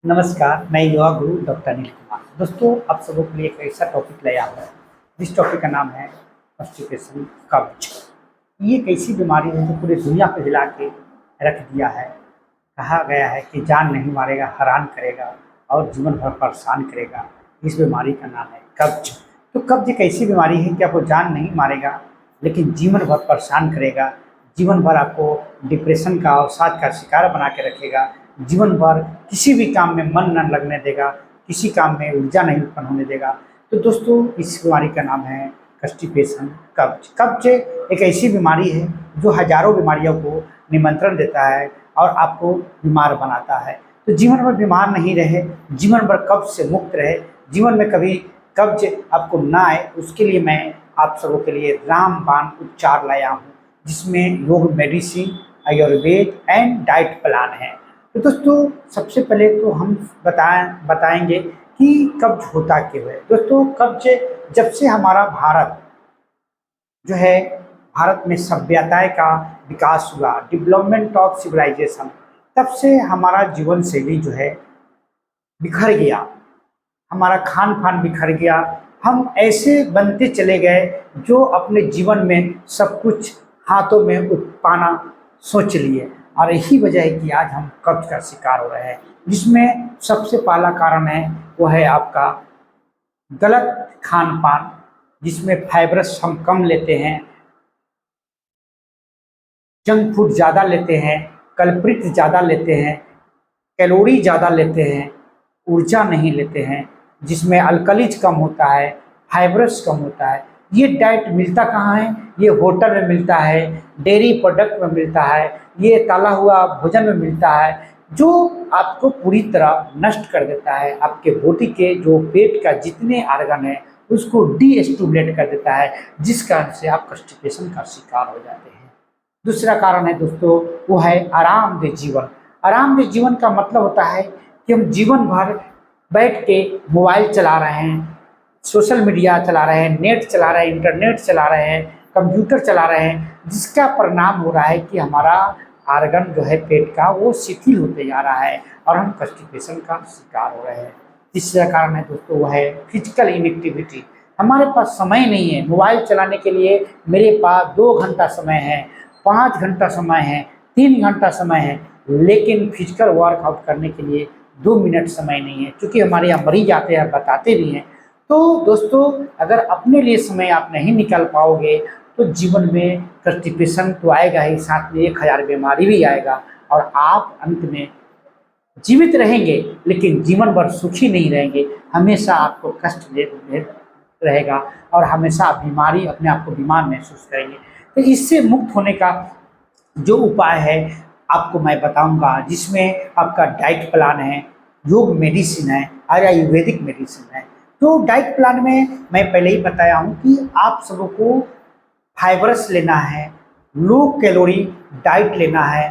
नमस्कार, मैं युवा गुरु डॉक्टर अनिल कुमार। दोस्तों, आप सबों के लिए एक ऐसा टॉपिक लाया हुआ है जिस टॉपिक का नाम है कॉन्स्टिपेशन, कब्ज। ये एक ऐसी बीमारी है जो पूरी दुनिया को हिला के रख दिया है। कहा गया है कि जान नहीं मारेगा, हैरान करेगा और जीवन भर परेशान करेगा। इस बीमारी का नाम है कब्ज। तो कब्ज एक ऐसी बीमारी है कि आपको जान नहीं मारेगा लेकिन जीवन भर परेशान करेगा। जीवन भर आपको डिप्रेशन का, अवसाद का शिकार बना के रखेगा। जीवन भर किसी भी काम में मन न लगने देगा, किसी काम में ऊर्जा नहीं उत्पन्न होने देगा। तो दोस्तों, इस बीमारी का नाम है कॉन्स्टिपेशन, कब्ज। कब्ज एक ऐसी बीमारी है जो हजारों बीमारियों को निमंत्रण देता है और आपको बीमार बनाता है। तो जीवन भर बीमार नहीं रहे, जीवन भर कब्ज से मुक्त रहे, जीवन में कभी कब्ज आपको ना आए, उसके लिए मैं आप सबों के लिए रामबाण उपचार लाया हूँ, जिसमें योग medicine, Ayurveda and diet plan है। तो दोस्तों, सबसे पहले तो हम बताएंगे कि कब्ज होता क्यों है। दोस्तों, कब्ज जब से हमारा भारत जो है, भारत में सभ्यता का विकास हुआ, डेवलपमेंट ऑफ सिविलाइजेशन, तब से हमारा जीवन शैली जो है बिखर गया, हमारा खान पान बिखर गया। हम ऐसे बनते चले गए जो अपने जीवन में सब कुछ हाथों में पाना सोच लिए, और यही वजह है कि आज हम कब्ज का शिकार हो रहे हैं। जिसमें सबसे पहला कारण है वो है आपका गलत खान पान, जिसमें फाइबरस हम कम लेते हैं, जंक फूड ज़्यादा लेते हैं, कलप्रिट ज़्यादा लेते हैं, कैलोरी ज़्यादा लेते हैं, ऊर्जा नहीं लेते हैं, जिसमें अल्कलीज कम होता है, फाइबरस कम होता है। ये डाइट मिलता कहाँ है? ये होटल में मिलता है, डेयरी प्रोडक्ट में मिलता है, ये तला हुआ भोजन में मिलता है, जो आपको पूरी तरह नष्ट कर देता है। आपके बॉडी के जो पेट का जितने आर्गन है उसको डीस्टिमुलेट कर देता है, जिस कारण से आप कॉन्स्टिपेशन का शिकार हो जाते हैं। दूसरा कारण है दोस्तों, वो है आरामदेह जीवन। आरामदेह जीवन का मतलब होता है कि हम जीवन भर बैठ के मोबाइल चला रहे हैं, सोशल मीडिया चला रहे हैं, नेट चला रहे हैं, इंटरनेट चला रहे हैं, कंप्यूटर चला रहे हैं, जिसका परिणाम हो रहा है कि हमारा आर्गन जो है पेट का वो शिथिल होते जा रहा है और हम कॉन्स्टिपेशन का शिकार हो रहे हैं। तीसरा कारण है दोस्तों, वो है फिजिकल इनएक्टिविटी। हमारे पास समय नहीं है मोबाइल चलाने के लिए। मेरे पास 2 घंटा समय है, 5 घंटा समय है, 3 घंटा समय है, लेकिन फिजिकल वर्कआउट करने के लिए 2 मिनट समय नहीं है। क्योंकि हमारे यहाँ मरीज आते हैं, बताते भी हैं। तो दोस्तों, अगर अपने लिए समय आप नहीं निकाल पाओगे तो जीवन में कॉन्स्टिपेशन तो आएगा ही, साथ में 1000 बीमारी भी आएगा, और आप अंत में जीवित रहेंगे लेकिन जीवन भर सुखी नहीं रहेंगे। हमेशा आपको कष्ट रहेगा और हमेशा आप बीमारी, अपने आप को बीमार महसूस करेंगे। तो इससे मुक्त होने का जो उपाय है आपको मैं बताऊंगा, जिसमें आपका डाइट प्लान है, योग मेडिसिन है और आयुर्वेदिक मेडिसिन है। तो डाइट प्लान में मैं पहले ही बताया हूँ कि आप सबों को फाइबरस लेना है, लो कैलोरी डाइट लेना है,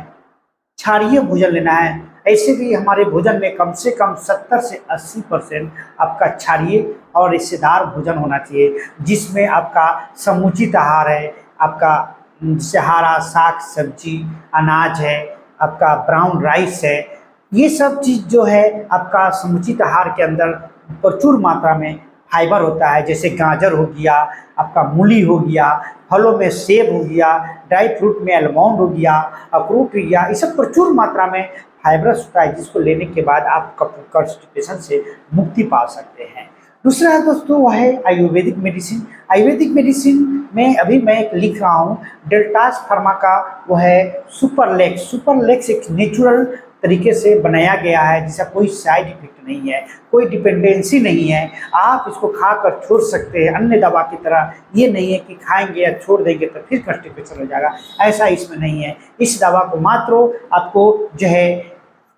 क्षारीय भोजन लेना है। ऐसे भी हमारे भोजन में कम से कम 70 से 80% आपका क्षारीय और रेशेदार भोजन होना चाहिए, जिसमें आपका समुचित आहार है, आपका हरा साग सब्जी, अनाज है, आपका ब्राउन राइस है। ये सब चीज़ जो है आपका समुचित आहार के अंदर प्रचुर मात्रा में फाइबर होता है। जैसे गाजर हो गया, आपका मूली हो गया, फलों में सेब हो गया, ड्राई फ्रूट में आलमंड हो गया, अखरोट हो गया, ये सब प्रचुर मात्रा में फाइबरस होता है, जिसको लेने के बाद आप कॉन्स्टिपेशन से मुक्ति पा सकते हैं। दूसरा है दोस्तों, वह है आयुर्वेदिक मेडिसिन। आयुर्वेदिक मेडिसिन में अभी मैं एक लिख रहा हूँ, डेल्टास फार्मा का, वो है सुपरलेक्स। सुपरलेक्स एक नेचुरल तरीके से बनाया गया है, जिसका कोई साइड इफेक्ट नहीं है, कोई डिपेंडेंसी नहीं है। आप इसको खाकर छोड़ सकते हैं, अन्य दवा की तरह। ये नहीं है कि खाएंगे या छोड़ देंगे तो फिर कॉन्स्टिपेशन हो जाएगा, ऐसा इसमें नहीं है। इस दवा को मात्र आपको जो है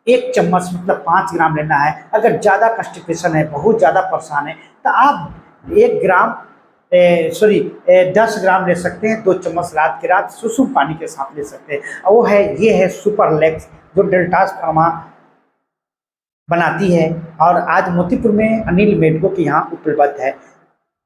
1 चम्मच मतलब 5 ग्राम लेना है। अगर ज़्यादा कॉन्स्टिपेशन है, बहुत ज़्यादा परेशान है, तो आप 1 ग्राम 10 ग्राम ले सकते हैं। 2 चम्मच रात के रात सुसुम पानी के साथ ले सकते हैं। और वो है, ये है सुपरलेक्स, जो डेल्टास फार्मा बनाती है और आज मोतीपुर में अनिल मेडिको के यहाँ उपलब्ध है।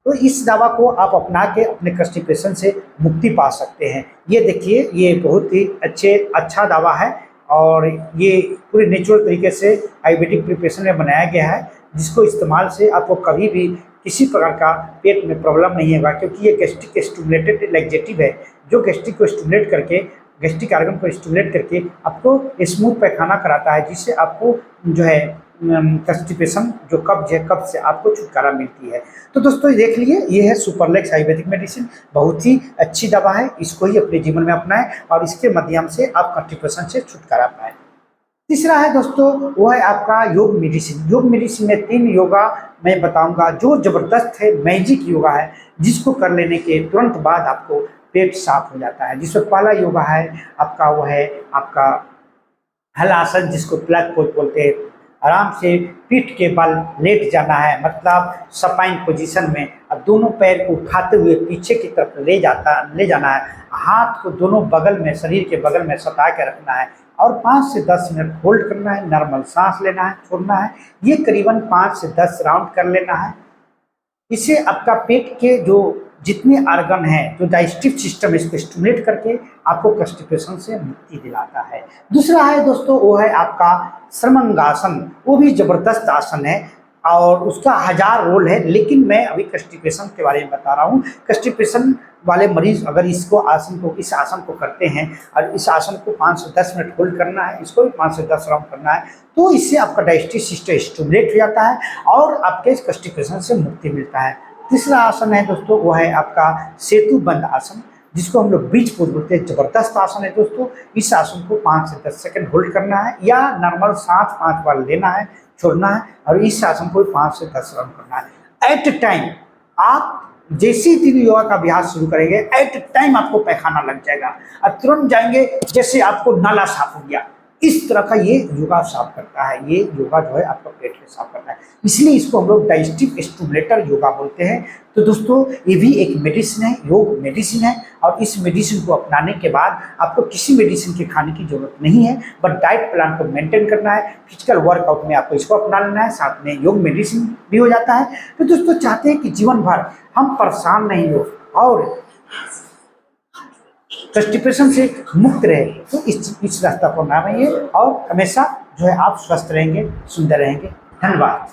तो इस दवा को आप अपना के अपने कॉन्स्टिपेशन से मुक्ति पा सकते हैं। ये देखिए, ये बहुत ही अच्छा दवा है और ये पूरे नेचुरल तरीके से आयुर्वेदिक प्रिपरेशन में बनाया गया है, जिसको इस्तेमाल से आपको कभी भी किसी प्रकार का पेट में प्रॉब्लम नहीं होगा, क्योंकि ये गैस्ट्रिक स्टिमुलेटेड लैक्सेटिव है, जो गैस्ट्रिक को स्टिमुलेट करके, गैस्ट्रिक ऑर्गन को स्टिमुलेट करके आपको स्मूथ पैखाना कराता है, जिससे आपको जो है कंस्टिपेशन, जो कब्ज है, कब्ज से आपको छुटकारा मिलती है। तो दोस्तों देख लिए, ये है सुपरलेक्स आयुर्वेदिक मेडिसिन, बहुत ही अच्छी दवा है, इसको ही अपने जीवन में अपनाएं और इसके माध्यम से आप कंस्टिपेशन से छुटकारा पाएं। तीसरा है दोस्तों, वो है आपका योग मेडिसिन। योग मेडिसिन में 3 योगा मैं बताऊंगा जो ज़बरदस्त है, मैजिक योगा है, जिसको कर लेने के तुरंत बाद आपको पेट साफ हो जाता है। जिसमें पहला योगा है आपका, वो है आपका हल आसन, जिसको प्लग पोज बोलते हैं। आराम से पीठ के बल लेट जाना है, मतलब सपाइन पोजीशन में, अब दोनों पैर को उठाते हुए पीछे की तरफ ले जाना है। हाथ को दोनों बगल में, शरीर के बगल में सटा के रखना है और 5 से 10 मिनट होल्ड करना है। नॉर्मल सांस लेना है, छोड़ना है। ये करीबन 5 से 10 राउंड कर लेना है। इससे आपका पेट के जो जितने ऑर्गन हैं, जो डाइजेस्टिव सिस्टम, इसको स्टिमुलेट करके आपको कंस्टिपेशन से मुक्ति दिलाता है। दूसरा है दोस्तों, वो है आपका श्रमंगासन। वो भी ज़बरदस्त आसन है और उसका 1000 रोल है, लेकिन मैं अभी कंस्टिपेशन के बारे में बता रहा हूँ। कंस्टिपेशन वाले मरीज अगर इस आसन को करते हैं और इस आसन को 5 से 10 मिनट होल्ड करना है, इसको भी 5 से 10 राउंड करना है, तो इससे आपका डाइजेस्टिव सिस्टम स्टिमुलेट हो जाता है और आपके कंस्टिपेशन से मुक्ति मिलता है। तीसरा आसन है दोस्तों, वो है आपका सेतु बंद आसन, जिसको हम लोग ब्रिज पोज बोलते हैं। ज़बरदस्त आसन है दोस्तों। इस आसन को 5 से 10 सेकंड होल्ड करना है या नॉर्मल सांस 5 बार लेना है, छोड़ना है और इस आसन को 5 से 10 राउंड करना है। एट ए टाइम आप जैसे ही 3 योगा का अभ्यास शुरू करेंगे, एट ए टाइम आपको पैखाना लग जाएगा और तुरंत जाएंगे जैसे आपको नाला साफ हो गया। इस तरह का ये योगा साफ करता है। ये योगा जो है आपका पेट को साफ करता है, इसलिए इसको हम लोग डाइजेस्टिव स्टिमुलेटर योगा बोलते हैं। तो दोस्तों ये भी एक मेडिसिन है, योग मेडिसिन है, और इस मेडिसिन को अपनाने के बाद आपको किसी मेडिसिन के खाने की जरूरत नहीं है, बट डाइट प्लान को मेंटेन करना है। फिजिकल वर्कआउट में आपको इसको अपना लेना है, साथ में योग मेडिसिन भी हो जाता है। तो दोस्तों चाहते हैं कि जीवन भर हम परेशान नहीं हो और कंस्टिपेशन से मुक्त रहे, तो इस रास्ता को अपनाइए और हमेशा जो है आप स्वस्थ रहेंगे, सुंदर रहेंगे। धन्यवाद।